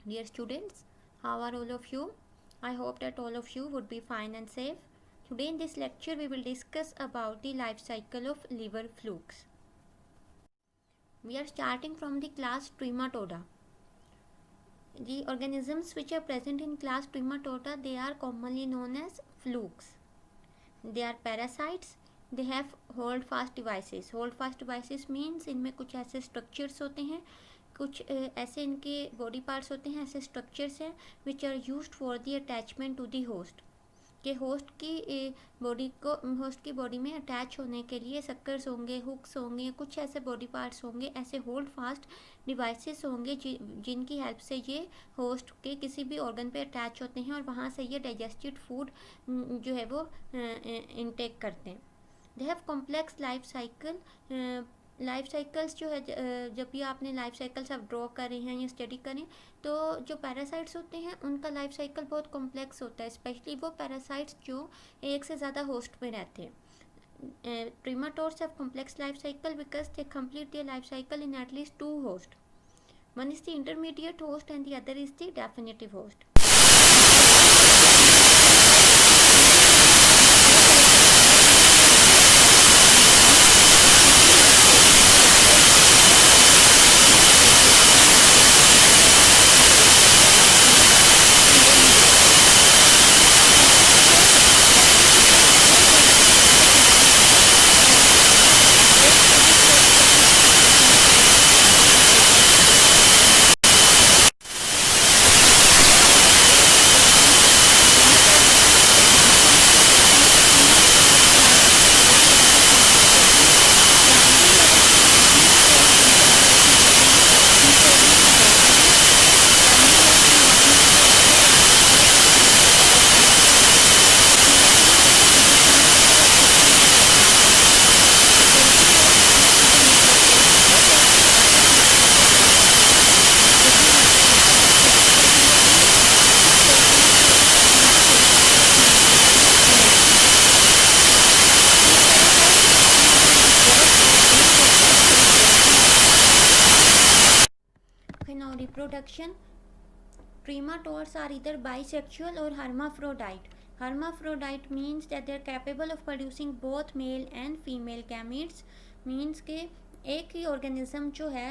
Dear students, how are all of you? I hope that all of you would be fine and safe. Today in this lecture we will discuss about the life cycle of liver flukes. We are starting from the class Trematoda. The organisms which are present in class Trematoda, they are commonly known as flukes. They are parasites. They have hold fast devices. Hold fast devices means इनमें कुछ ऐसे structures होते हैं, कुछ ऐसे इनके body parts होते हैं, ऐसे स्ट्रक्चर्स हैं which are used for the attachment to the host, के होस्ट की बॉडी में अटैच होने के लिए सक्कर्स होंगे, हुक्स होंगे, कुछ ऐसे बॉडी पार्ट्स होंगे, ऐसे होल्ड फास्ट डिवाइसेस होंगे जिनकी हेल्प से ये होस्ट के किसी भी ऑर्गन पे अटैच होते हैं और वहाँ से ये डाइजेस्टेड फूड जो है वो इनटेक करते हैं. They have complex life cycles जो है, जब भी आपने लाइफ साइकिल्स आप ड्रॉ करें हैं या स्टडी करें तो जो पैरासाइट्स होते हैं उनका लाइफ साइकिल बहुत कॉम्प्लेक्स होता है, स्पेशली वो पैरासाइट्स जो एक से ज़्यादा होस्ट में रहते हैं. Trematodes have complex life cycle because they complete their life cycle in at least two hosts. One is the intermediate host and the other is the definitive host. Now reproduction. Trematodes are either bisexual or hermaphrodite. Hermaphrodite means that they are capable of producing both male and female gametes. Means के एक ही organism जो है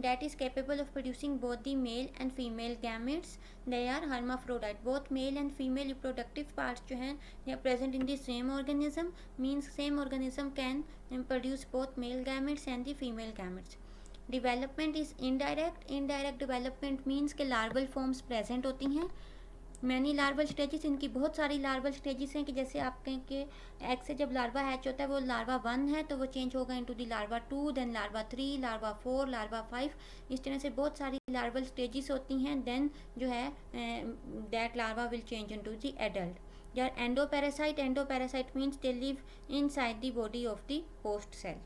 that is capable of producing both the male and female gametes. They are hermaphrodite. Both male and female reproductive parts जो हैं they are present in the same organism. Means same organism can produce both male gametes and the female gametes. Development is indirect development means के larval forms present होती हैं. Many larval stages, इनकी बहुत सारी larval stages हैं कि जैसे आप कहें कि एग से जब लार्वा हैच होता है वो लार्वा 1 है तो वो चेंज होगा into the larva 2, then larva 3, larva 4, larva 5. इस तरह से बहुत सारी लार्वल स्टेजेस होती हैं. देन जो है that larva will change into the adult. They are endoparasite means they live inside the body of the host cell.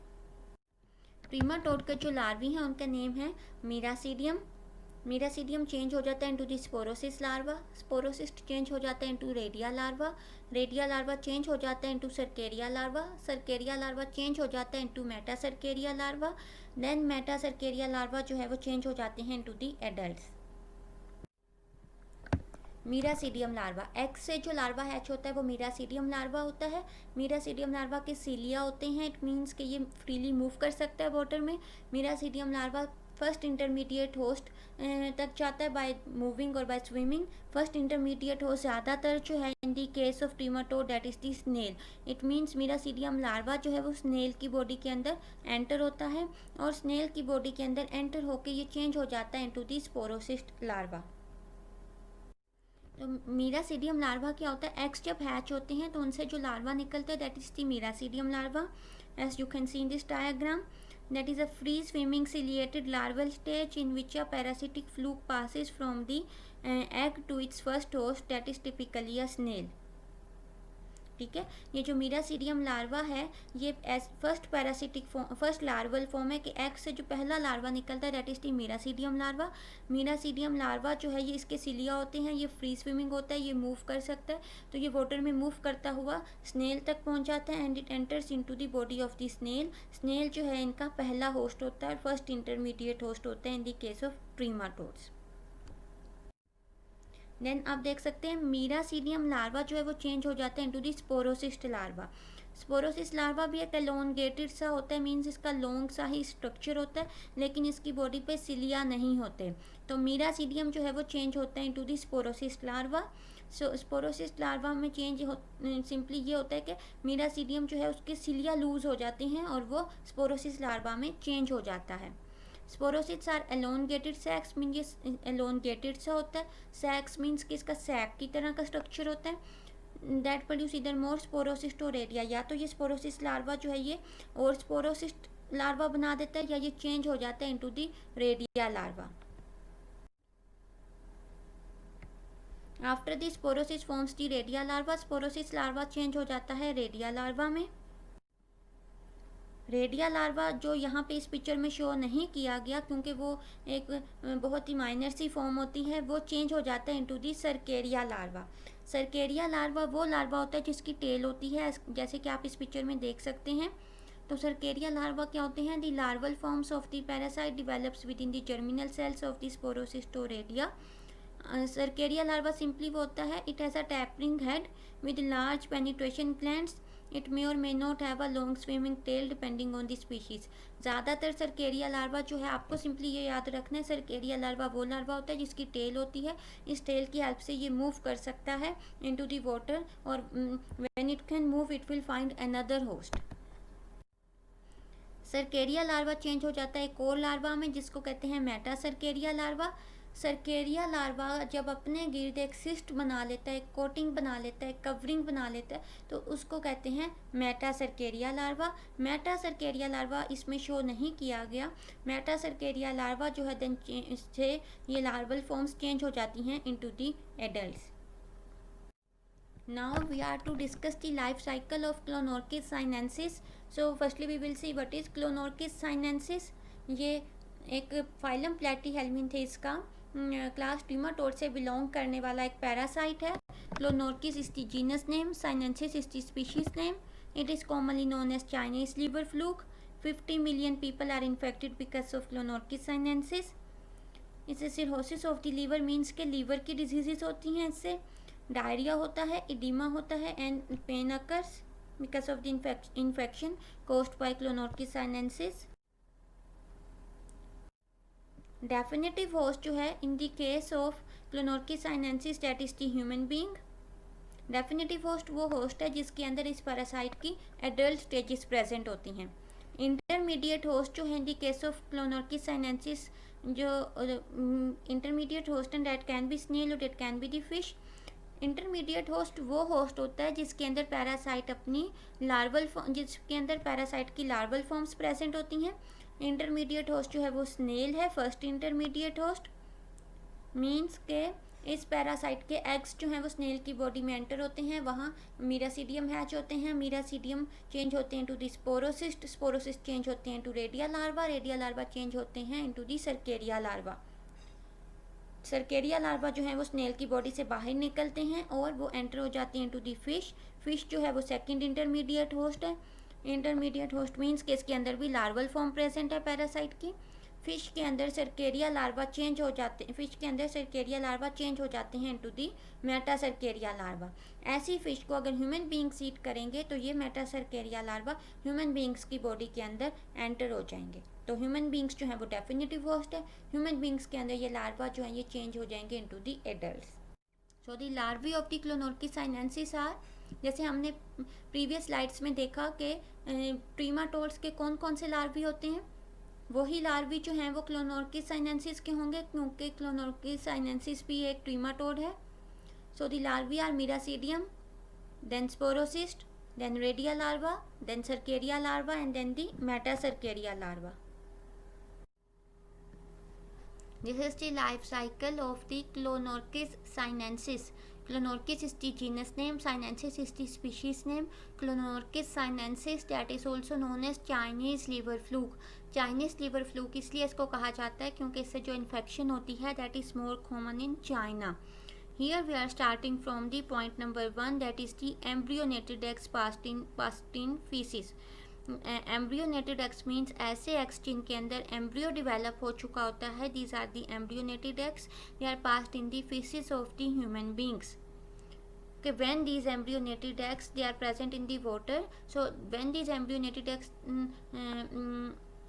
Trematode का जो लार्वी हैं उनका नेम है मीरासीडियम. मीरासीडियम चेंज हो जाता है into the sporocyst larva. Sporocyst change हो जाता है into redia larva. Redia larva change हो जाता है into cercaria larva. Cercaria larva change हो जाता है into Meta cercaria larva. Then Meta cercaria larva जो है वो चेंज हो जाते हैं into the adults. Miracidium larva, egg से जो लार्वा हैच होता है वो मीरासीडियम लार्वा होता है. मीरासीडियम लार्वा के सीलिया होते हैं. इट मीन्स कि ये फ्रीली मूव कर सकता है वाटर में. Miracidium larva first intermediate host तक जाता है बाय मूविंग और by swimming. First intermediate host ज़्यादातर जो है in the case of trematode that is the snail. It means miracidium larva जो है वो स्नेल की बॉडी के अंदर एंटर होता है और स्नेल की बॉडी के अंदर एंटर होकर ये चेंज हो जाता है इनटू दी स्पोरोसिस्ट लार्वा. तो मीरासीडियम लार्वा क्या होता है, एग्स जब हैच होते हैं तो उनसे जो लार्वा निकलता है that is the miracidium larva. As you can see in this diagram, that is a free swimming ciliated larval stage in which a parasitic fluke passes from the egg to its first host, that is typically a snail. ठीक है, ये जो miracidium larva है ये first larval form है कि egg से जो पहला लार्वा निकलता है that is the miracidium larva. Miracidium larva जो है ये इसके सिलिया होते हैं, ये फ्री स्विमिंग होता है, ये मूव कर सकता है. तो ये वाटर में मूव करता हुआ स्नेल तक पहुंच जाता है and it enters into the body of the snail. Snail जो है इनका पहला होस्ट होता है, फर्स्ट इंटरमीडिएट होस्ट होता है in the case of trematodes. Then आप देख सकते हैं मीरासीडियम लार्वा जो है वो चेंज हो जाता है इनटू दी स्पोरोसिस्ट लार्वा। स्पोरोसिस्ट लार्वा भी एक एलोंगेटेड सा होता है, मीन्स इसका लॉन्ग सा ही स्ट्रक्चर होता है, लेकिन इसकी बॉडी पे सिलिया नहीं होते। तो मीरासीडियम जो है वो चेंज होता है इनटू दी स्पोरोसिस्ट लार्वा। सो स्पोरोसिस्ट लार्वा में चेंज सिंपली ये होता है कि मीरासीडियम जो है उसके सिलिया लूज हो जाते हैं और वो स्पोरोसिस्ट लार्वा में चेंज हो जाता है। स्पोरोसिट्स आर एलोंगेटेड सैक्स, मीन ये एलोंगेटेड सा होता है। सैक्स मीन्स कि इसका सैक की तरह का स्ट्रक्चर होता है। दैट प्रोड्यूस इधर मोर स्पोरोसिस्ट और रेडिया, या तो ये स्पोरोसिस्ट लार्वा जो है ये और स्पोरोसिस्ट लार्वा बना देता है, या ये चेंज हो जाता है into the redia larva. After the sporocyst forms the redia larva, sporocyst larva change हो जाता है रेडिया लार्वा में। रेडिया लार्वा जो यहाँ पे इस पिक्चर में शो नहीं किया गया क्योंकि वो एक बहुत ही माइनर सी फॉर्म होती है, वो चेंज हो जाता है into the cercaria larva. Cercaria larva वो लार्वा होता है जिसकी टेल होती है, जैसे कि आप इस पिक्चर में देख सकते हैं। तो सर्केरिया लार्वा क्या होते हैं? The larval forms of the parasite develops within the germinal cells of the sporocyst or redia. Cercaria larva simply वो होता है, it has a tapering head with large penetration glands, it may or may not have a long swimming tail depending on the species. ज़्यादातर cercaria larva जो है, आपको simply ये याद रखना है, सर्केरिया लार्वा वो लार्वा होता है जिसकी टेल होती है, इस टेल की हेल्प से ये मूव कर सकता है इनटू द वाटर, और when it can move it will find another host. Cercaria larva change हो जाता है एक और लार्वा में जिसको कहते हैं meta cercaria larva. Cercaria larva जब अपने गिर्द एक सिस्ट बना लेता है, एक कोटिंग बना लेता है, कवरिंग बना लेता है, तो उसको कहते हैं meta cercaria larva. Meta cercaria larva इसमें शो नहीं किया गया। मेटा सर्केरिया लार्वा जो है देन से ये लार्वल फॉर्म्स चेंज हो जाती हैं into the adults. Now we are to discuss the life cycle of Clonorchis sinensis. So firstly we will see what is Clonorchis sinensis. ये एक फाइलम प्लेटीहेल्मिन्थेस का क्लास ट्यूमाटोड से belong करने वाला एक पैरासाइट है। Clonorchis is the genus name, sinensis is the species name. It is commonly known as Chinese liver fluke. 50 million people are infected because of Clonorchis sinensis. इससे cirrhosis of the liver means के liver की diseases होती हैं इससे। Diarrhoea होता है, oedema होता है and pain occurs because of the infection caused by Clonorchis sinensis. Definitive host जो है in the case of Clonorchis sinensis that is the human being. Definitive host वो होस्ट है जिसके अंदर इस पैरासाइट की एडल्ट स्टेजेस प्रेजेंट होती हैं। इंटरमीडिएट होस्ट जो है in the case of Clonorchis sinensis, जो intermediate host and that can be snail or that can be the fish. Intermediate host वो होस्ट होता है जिसके अंदर पैरासाइट अपनी लार्वल जिसके अंदर पैरासाइट की लार्वल फॉर्म्स प्रेजेंट होती हैं। इंटरमीडिएट होस्ट जो है वो स्नेल है, फर्स्ट इंटरमीडिएट होस्ट। मीन्स के इस पैरासाइट के एग्स जो हैं वो स्नेल की बॉडी में एंटर होते हैं, वहाँ मीरासीडियम हैच होते हैं, मीरासीडियम चेंज होते हैं to the sporocyst, sporocyst change होते हैं to redia larva, redia larva change होते हैं into the cercaria larva. Cercaria larva जो है वो स्नेल की बॉडी से बाहर निकलते हैं और वो एंटर हो जाती हैं टू दी फिश। फिश जो है वो सेकंड इंटरमीडिएट होस्ट है। इंटरमीडिएट होस्ट मीन्स कि इसके अंदर भी लार्वल फॉर्म प्रेजेंट है पैरासाइट की। फिश के अंदर सर्केरिया लार्वा चेंज हो जाते हैं, फिश के अंदर सर्केरिया लार्वा चेंज हो जाते हैं इनटू दी मेटा सर्केरिया लार्वा। ऐसी फिश को अगर ह्यूमन बीइंग्स ईट करेंगे तो ये Meta cercaria larva human beings की बॉडी के अंदर एंटर हो जाएंगे। तो ह्यूमन बीइंग्स जो है वो डेफिनेटिव होस्ट है। ह्यूमन बीइंग्स के अंदर ये लार्वा जो है ये चेंज हो जाएंगे into the adults. So the larvae of the Clonorchis sinensis are, जैसे हमने प्रीवियस स्लाइड्स में देखा कि ट्रीमाटोड्स के कौन कौन से लार्वी होते हैं, वही लार्वी जो हैं वो क्लोनोर्किस साइनेंसिस के होंगे क्योंकि क्लोनोर्किस साइनेंसिस भी एक ट्रीमाटोड है। So the larvae are miracidium, then sporocyst, then radia larva, then Cercaria larva and then the Metacercaria larva. This is the life cycle of the Clonorchis sinensis. Clonorchis is the genus name, sinensis is the species name. Clonorchis sinensis that is also known as Chinese liver fluke. Chinese liver fluke इसलिए इसको कहा जाता है क्योंकि इससे जो infection होती है that is more common in China. Here we are starting from the point number 1 that is the embryonated eggs passed in feces. Embryonated eggs means ऐसे एग्स जिनके अंदर एम्ब्रियो डिवेलप हो चुका होता है. These are the embryonated eggs. They are passed in the feces of the human beings. Okay, when these embryonated eggs they are present in the water, so when these embryonated eggs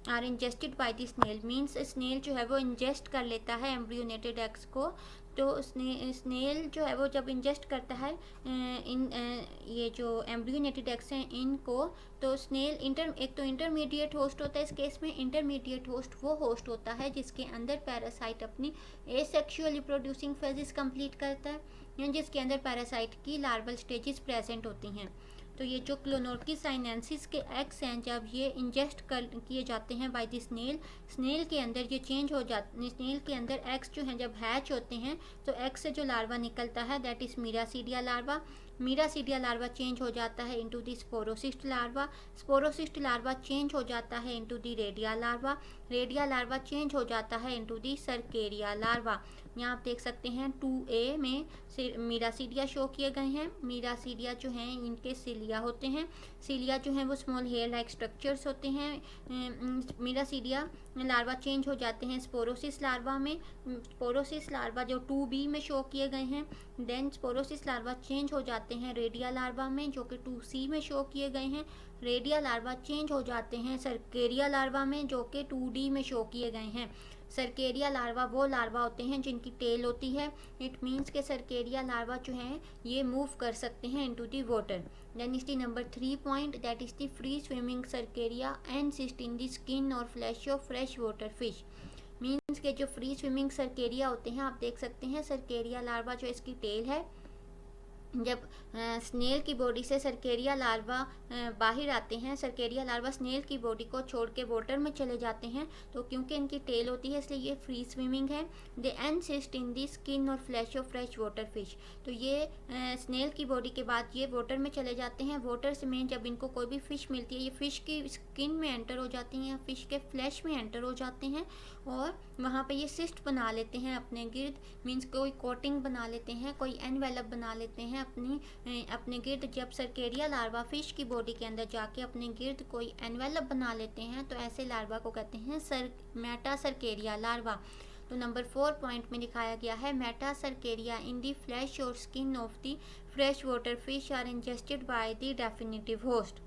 are ingested by the snail, means snail जो है वो ingest कर लेता है embryonated eggs को. तो snail जो है वो जब इंजेस्ट करता है ये जो एम्ब्रियोनेटेड एग्स हैं इनको, तो स्नेल एक तो इंटरमीडिएट होस्ट होता है. इस केस में इंटरमीडिएट होस्ट वो होस्ट होता है जिसके अंदर पैरासाइट अपनी एसेक्सुअल रिप्रोड्यूसिंग फेजेस कंप्लीट करता है, जिसके अंदर पैरासाइट की लार्वल स्टेजेस प्रेजेंट होती हैं. तो ये जो क्लोनोर्किस साइनेंसिस के एग्स हैं जब ये इंजेस्ट किए जाते हैं बाय द स्नेल के अंदर ये चेंज हो जाते, स्नेल के अंदर एग्स जो हैं जब हैच होते हैं तो एग से जो लार्वा निकलता है that is miracidia larva. Miracidia larva change हो जाता है into the sporocyst larva. Sporocyst larva change हो जाता है into the redia larva. Redia larva change हो जाता है इनटू द सर्केरिया लार्वा. यहाँ आप देख सकते हैं 2A में मीरासीडिया शो किए गए हैं. मीरासीडिया जो हैं इनके सिलिया होते हैं. सिलिया जो हैं वो स्मॉल हेयर लाइक स्ट्रक्चर्स होते हैं. मीरासीडिया लार्वा चेंज हो जाते हैं स्पोरोसिस लार्वा में. स्पोरोसिस लार्वा जो 2B में शो किए गए हैं. देन स्पोरोसिस लार्वा चेंज हो जाते हैं रेडिया लार्वा में जो कि 2C में शो किए गए हैं. रेडिया लार्वा चेंज हो जाते हैं सर्केरिया लार्वा में जो कि 2D में शो किए गए हैं. सर्केरिया लार्वा वो लार्वा होते हैं जिनकी टेल होती है. इट मीन्स के सर्केरिया लार्वा जो हैं ये मूव कर सकते हैं into the water. Then is the number 3 point that is the free swimming cercaria encyst in the skin और flesh of fresh water fish. Means के जो फ्री स्विमिंग सर्केरिया होते हैं आप देख सकते हैं सर्केरिया लार्वा जो इसकी टेल है, जब स्नेल की बॉडी से सर्केरिया लार्वा बाहर आते हैं, सर्केरिया लार्वा स्नेल की बॉडी को छोड़ के वाटर में चले जाते हैं, तो क्योंकि इनकी टेल होती है इसलिए ये फ्री स्विमिंग है. दे एनसिस्ट इन दी स्किन और flesh of fresh water fish. तो ये स्नेल की बॉडी के बाद ये वाटर में चले जाते हैं. वाटर से में जब इनको कोई भी फ़िश मिलती है ये फ़िश की स्किन में एंटर हो जाती हैं या फ़िश के फ्लैश में एंटर हो जाते हैं और वहाँ पे ये सिस्ट बना लेते हैं अपने गिर्द. मीन्स कोई कोटिंग बना लेते हैं, कोई एनवेलप बना लेते हैं अपने गिर्द. जब सर्केरिया लार्वा फिश की बॉडी के अंदर जाके अपने गिर्द कोई एनवेलप बना लेते हैं तो ऐसे लार्वा को कहते हैं मेटा सर्केरिया लार्वा. तो नंबर 4 पॉइंट में दिखाया गया है meta cercaria in the flesh और skin of the fresh water fish are ingested by the definitive host.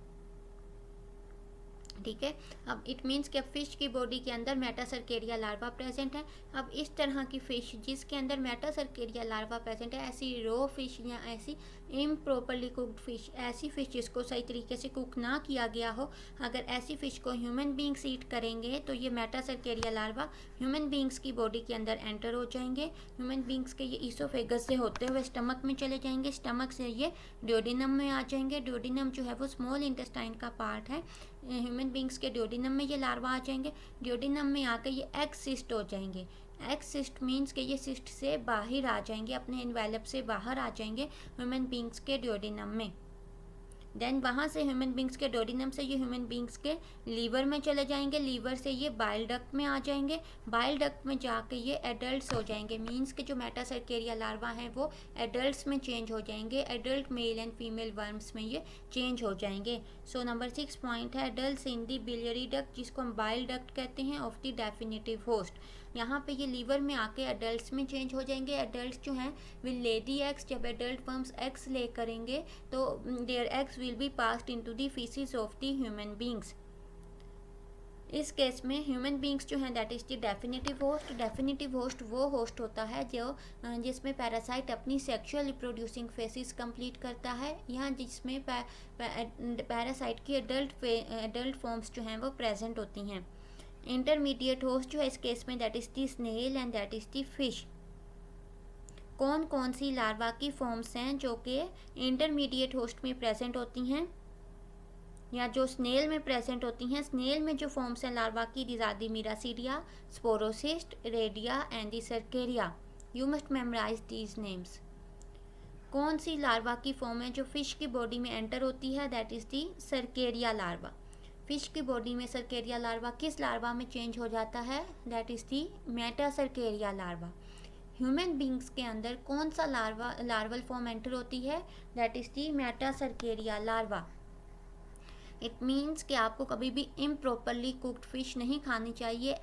ठीक है, अब इट मीन्स कि फ़िश की बॉडी के अंदर मेटासर्केरिया लार्वा प्रेजेंट है. अब इस तरह की फ़िश जिसके अंदर मेटासर्केरिया लार्वा प्रेजेंट है, ऐसी रो फिश या ऐसी इम्प्रॉपरली कुक्ड फ़िश, ऐसी फ़िश जिसको सही तरीके से कुक ना किया गया हो, अगर ऐसी फ़िश को ह्यूमन बींग्स ईट करेंगे तो ये मेटासर्केरिया लार्वा ह्यूमन बींग्स की बॉडी के अंदर एंटर हो जाएंगे. ह्यूमन बींग्स के ये ईसोफेगस से होते हुए स्टमक में चले जाएंगे. स्टमक से ये ड्यूोडेनम में आ जाएंगे. ड्यूोडेनम जो है वो स्मॉल इंटेस्टाइन का पार्ट है. ह्यूमन बींग्स के ड्यूोडेनम में ये लार्वा आ जाएंगे. ड्यूोडेनम में आकर ये एग सिस्ट हो जाएंगे. एग सिस्ट मीन्स के ये सिस्ट से बाहर आ जाएंगे, अपने इन्वेलप से बाहर आ जाएंगे ह्यूमन बींग्स के ड्यूोडेनम में. देन वहाँ से ह्यूमन बींग्स के ड्यूोडेनम से ये ह्यूमन बींग्स के लीवर में चले जाएंगे. लीवर से ये बाइल डक्ट में आ जाएंगे. बाइल डक्ट में जाके ये एडल्ट्स हो जाएंगे. मीन्स के जो मेटासर्केरिया लार्वा हैं वो एडल्ट्स में चेंज हो जाएंगे. Adult male and female worms में ये चेंज हो जाएंगे. सो नंबर 6 पॉइंट है एडल्ट्स इन दी बिलियरी डक्ट जिसको हम बाइल डक्ट कहते हैं ऑफ द डेफिनेटिव होस्ट. यहाँ पे ये लीवर में आके एडल्ट्स में चेंज हो जाएंगे. एडल्ट्स जो हैं विल ले दी एग्स. जब एडल्ट वर्म्स एग्स ले करेंगे तो their eggs will be passed into the feces of the human beings. इस केस में ह्यूमन बींग्स जो हैं that is the definitive host. Definitive host वो होस्ट होता है जो जिसमें पैरासाइट अपनी सेक्सुअल रिप्रोड्यूसिंग फेसिस कंप्लीट करता है या जिसमें पैरासाइट की एडल्ट फॉर्म्स जो हैं वो प्रेजेंट होती हैं. इंटरमीडिएट होस्ट जो है इस केस में that is the snail and that is the fish. कौन कौन सी लार्वा की फॉर्म्स हैं जो कि इंटरमीडिएट होस्ट में प्रेजेंट होती हैं या जो स्नेल में प्रेजेंट होती हैं. स्नेल में जो फॉर्म्स हैं लार्वा की these are the miracidia, sporocyst, redia and the cercaria. You must memorise these names. कौन सी लार्वा की फॉर्म है जो फिश की बॉडी में एंटर होती है that is the cercaria larva. Fish की बॉडी में सर्केरिया लार्वा किस लार्वा में चेंज हो जाता है that is the metacercaria larva. Human beings के अंदर कौन सा लार्वल फॉर्म एंटर होती है that is the metacercaria larva. It means कि आपको कभी भी इम्प्रॉपरली कुक्ड फिश नहीं खानी चाहिए।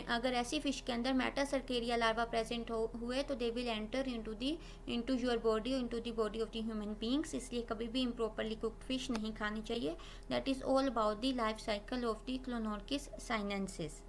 अगर ऐसी फ़िश के अंदर मेटासर्केरिया लार्वा प्रेजेंट हुए तो they will enter into your body, into the body of the human beings. इसलिए कभी भी इम्प्रॉपरली कुक्ड फिश नहीं खानी चाहिए। That is all about the life cycle of the clonorchis sinensis.